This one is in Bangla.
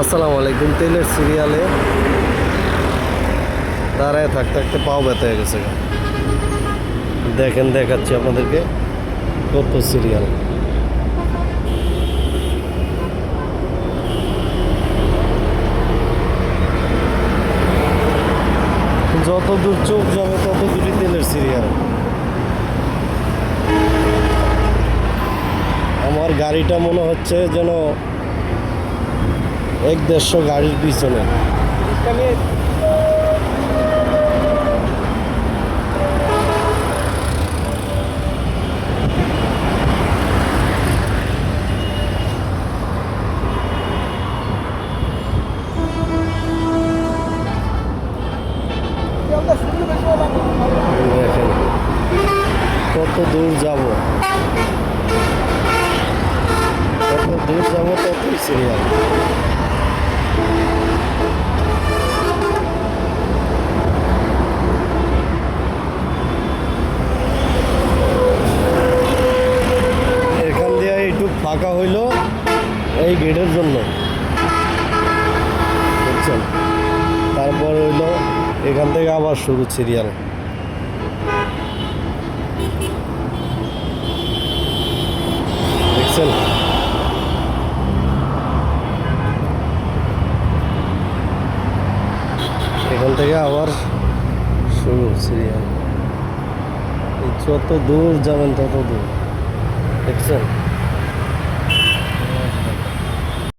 আসসালামু আলাইকুম। তেলের সিরিয়ালে দাঁড়ায় থাকতে থাকতে পাও ব্যথা হয়ে গেছে। দেখেন, দেখাচ্ছি আপনাদেরকে কত সিরিয়াল। যত দূর চোখ যাবে তত দূরই তেলের সিরিয়াল। আমার গাড়িটা মনে হচ্ছে যেন 1-150 গাড়ির পিছনে। দেখেন কত দূর যাব, ততই সিরিয়াল। এখান দিয়ে একটু ফাঁকা হইলো এই গেটের জন্য, বুঝছেন? তারপর হইলো এখান থেকে আবার শুরু সিরিয়াল। দেখছেন? এখান থেকে আবার শুরু সিরিয়াল। যত দূর যাবেন তত দূর, দেখছেন?